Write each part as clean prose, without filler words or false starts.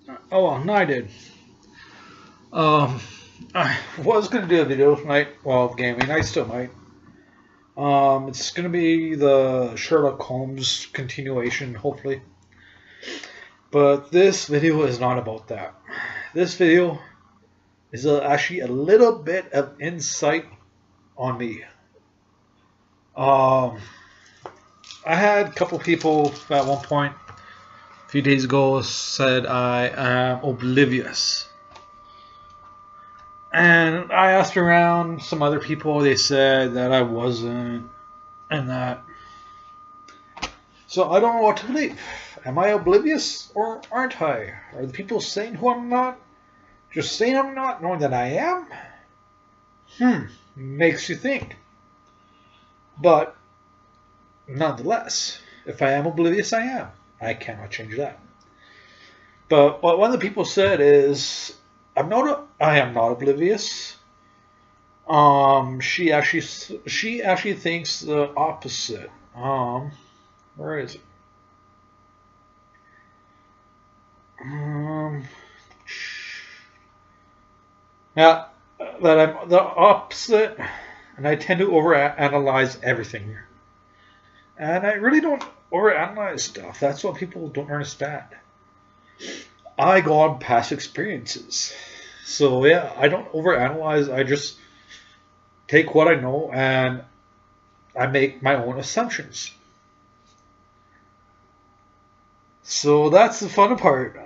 Oh well, no, I did. Um, I was gonna do a video tonight while of gaming. I still might. It's gonna be the Sherlock Holmes continuation, hopefully. But this video is not about that. This video is actually a little bit of insight on me. Um, I had a couple people at one point a few days ago said I am oblivious. And I asked around some other people, they said that I wasn't, and that. So I don't know what to believe. Am I oblivious or aren't I? Are the people saying who I'm not just saying I'm not, knowing that I am? Makes you think. But nonetheless, if I am oblivious, I am. I cannot change that. But what one of the people said is, I am not oblivious. She actually thinks the opposite. Where is it? Now that I'm the opposite, and I tend to overanalyze everything, and I really don't overanalyze stuff. That's what people don't understand. I go on past experiences. So yeah, I don't overanalyze. I just take what I know and I make my own assumptions. So that's the fun part.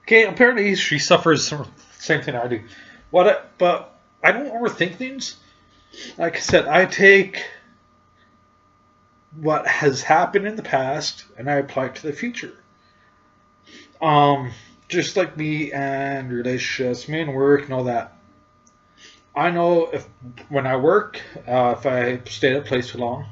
Okay, apparently she suffers from the same thing I do. But I don't overthink things. Like I said, I take what has happened in the past and I apply it to the future. Just like me and relationships, me and work and all that. I know if when I work, if I stay at a place too long,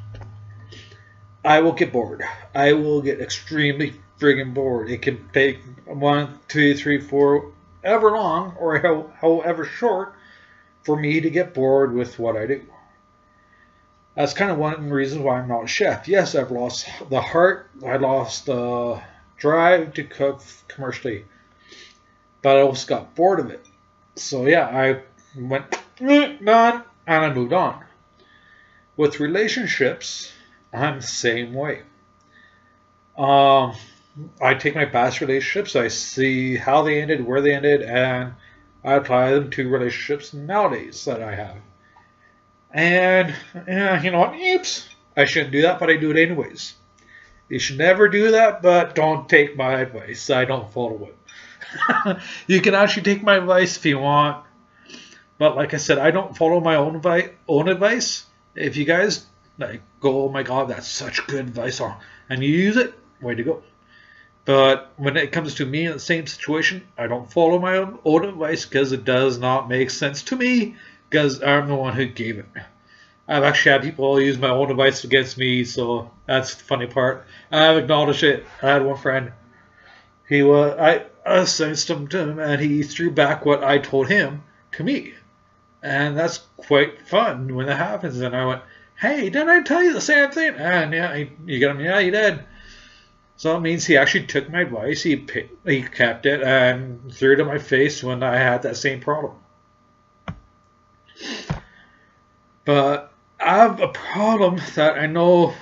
I will get bored. I will get extremely friggin' bored. It can take 1, 2, 3, 4, ever long or however short for me to get bored with what I do. That's kind of one reason why I'm not a chef. Yes, I've lost the heart. I lost the drive to cook commercially. But I also got bored of it. So yeah, I went, done, and I moved on. With relationships, I'm the same way. I take my past relationships, I see how they ended, where they ended, and I apply them to relationships nowadays that I have. And, you know what? Oops. I shouldn't do that, but I do it anyways. You should never do that, but don't take my advice. I don't follow it. You can actually take my advice if you want. But like I said, I don't follow my own advice. If you guys like go, oh my god, that's such good advice, and you use it, way to go. But when it comes to me in the same situation, I don't follow my own advice because it does not make sense to me because I'm the one who gave it. I've actually had people use my own advice against me, so that's the funny part. I've acknowledged it. I had one friend. I sensed him to him, and he threw back what I told him to me. And that's quite fun when that happens. And I went, hey, didn't I tell you the same thing? And yeah, you get him, yeah, you did. So it means he actually took my advice, he kept it, and threw it in my face when I had that same problem. But I have a problem that I don't know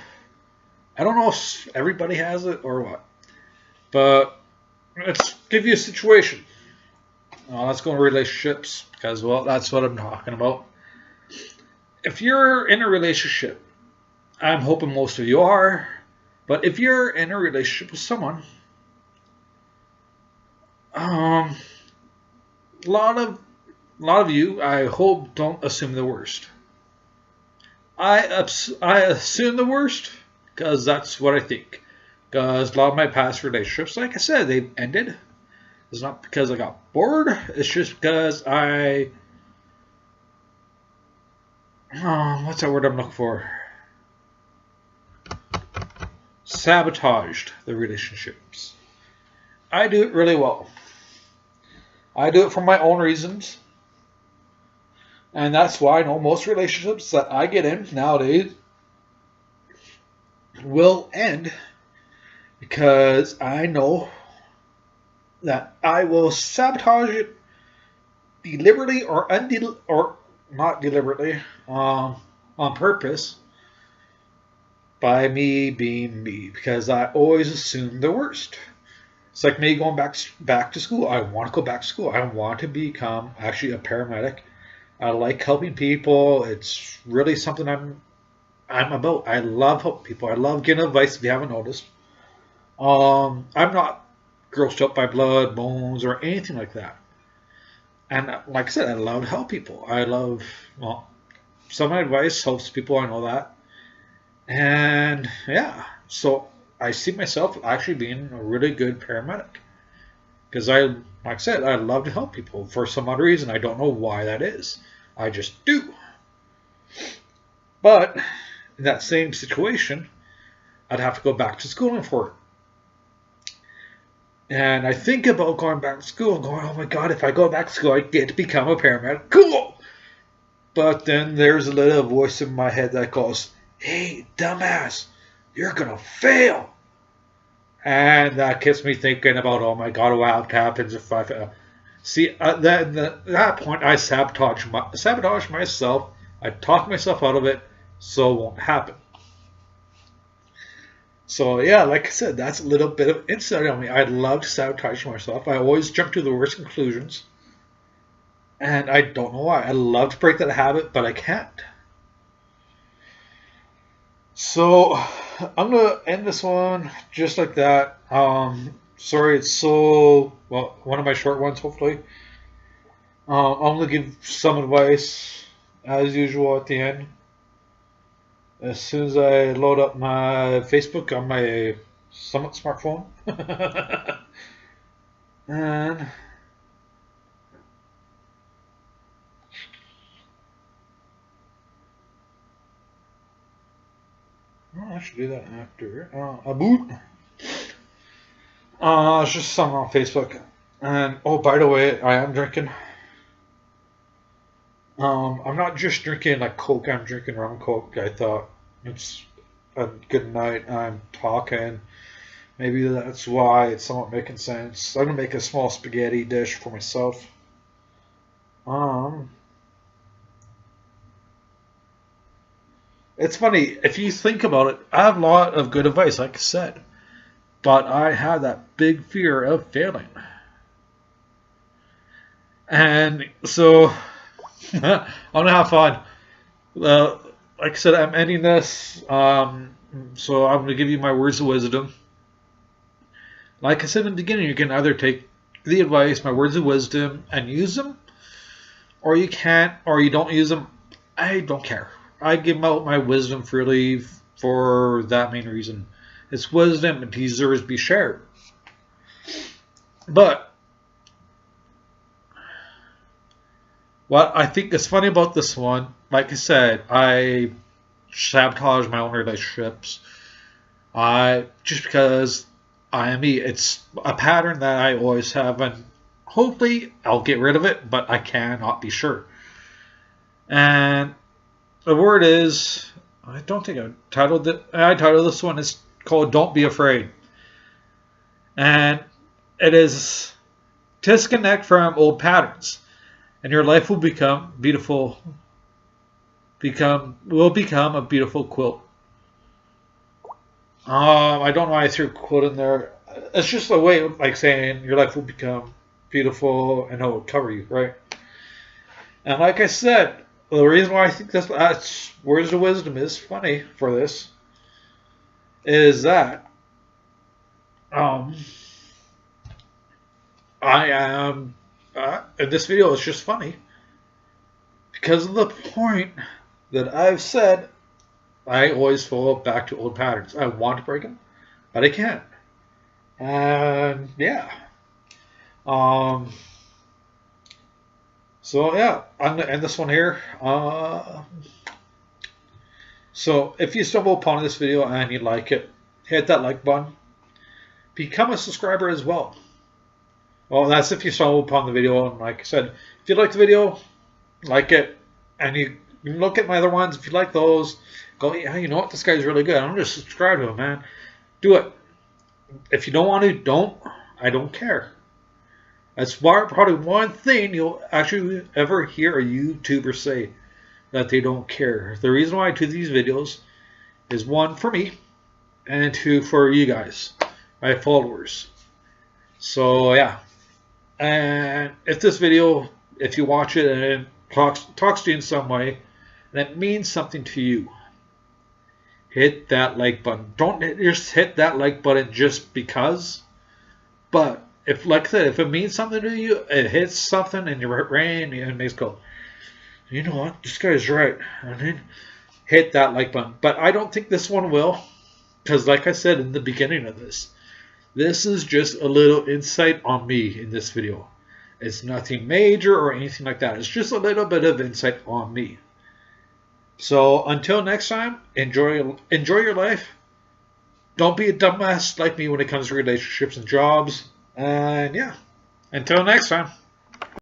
if everybody has it or what. But let's give you a situation. Let's go in relationships because, well, that's what I'm talking about. If you're in a relationship, I'm hoping most of you are, but if you're in a relationship with someone, a lot of you, I hope, don't assume the worst. I assume the worst because that's what I think. Because a lot of my past relationships, like I said, they've ended. It's not because I got bored. It's just because what's that word I'm looking for? sabotaged the relationships. I do it really well. I do it for my own reasons. And that's why I know most relationships that I get in nowadays will end, because I know that I will sabotage it deliberately or not deliberately, on purpose, by me being me, because I always assume the worst. It's like me going back to school. I want to go back to school. I want to become actually a paramedic. I like helping people. It's really something I'm about. I love helping people. I love giving advice, if you haven't noticed. I'm not grossed up by blood, bones, or anything like that. And like I said, I love to help people. I love, well, some of my advice helps people, I know that. And yeah, so I see myself actually being a really good paramedic. Because like I said, I love to help people for some odd reason. I don't know why that is. I just do. But in that same situation, I'd have to go back to schooling for it. And I think about going back to school and going, oh my God, if I go back to school, I get to become a paramedic. Cool! But then there's a little voice in my head that goes, hey, dumbass, you're going to fail. And that gets me thinking about, oh my God, what happens if I fail? See, at that point, I sabotage myself. I talk myself out of it, so it won't happen. So yeah, like I said, that's a little bit of insight on me. I love to sabotage myself. I always jump to the worst conclusions. And I don't know why. I love to break that habit, but I can't. So I'm going to end this one just like that. Sorry, it's so, well, one of my short ones, hopefully. I'm going to give some advice, as usual, at the end. As soon as I load up my Facebook on my somewhat smartphone. And I should do that after. A boot. It's just something on Facebook. And oh, by the way, I am drinking. I'm not just drinking like Coke, I'm drinking rum and Coke. I thought it's a good night. I'm talking. Maybe that's why it's somewhat making sense. I'm going to make a small spaghetti dish for myself. It's funny, if you think about it, I have a lot of good advice, like I said. But I have that big fear of failing. And so I'm gonna have fun. Like I said, I'm ending this. So I'm gonna give you my words of wisdom. Like I said in the beginning, you can either take the advice, my words of wisdom, and use them, or you can't, or you don't use them. I don't care. I give out my wisdom freely for that main reason. It's wisdom and deserves to be shared. But what I think is funny about this one, like I said, I sabotage my own relationships. Just because I am me. It's a pattern that I always have, and hopefully I'll get rid of it, but I cannot be sure. And the word is, I don't think I titled this one, it's called Don't Be Afraid. And it is disconnect from old patterns, and your life will become beautiful. Will become a beautiful quilt. I don't know why I threw a quote in there. It's just a way of like saying your life will become beautiful and it will cover you, right? And like I said, the reason why I think that's words of wisdom is funny for this is that I am in this video it's just funny because of the point that I've said. I always fall back to old patterns. I want to break them, but I can't. And yeah. So yeah, I'm going to end this one here. So if you stumble upon this video and you like it, hit that like button. Become a subscriber as well. Well, that's if you stumble upon the video. And like I said, if you like the video, like it. And you look at my other ones. If you like those, go, yeah, you know what? This guy's really good. I'm going to subscribe to him, man. Do it. If you don't want to, don't. I don't care. That's probably one thing you'll actually ever hear a YouTuber say, that they don't care. The reason why I do these videos is, one, for me, and two, for you guys, my followers. So yeah. And if this video, if you watch it and it talks to you in some way, and it means something to you, hit that like button. Don't just hit that like button just because. But if, like I said, if it means something to you, it hits something in your brain, and it makes go, you know what, this guy's right. And then hit that like button. But I don't think this one will, because like I said in the beginning of this is just a little insight on me in this video. It's nothing major or anything like that. It's just a little bit of insight on me. So until next time, enjoy your life. Don't be a dumbass like me when it comes to relationships and jobs. And yeah, until next time.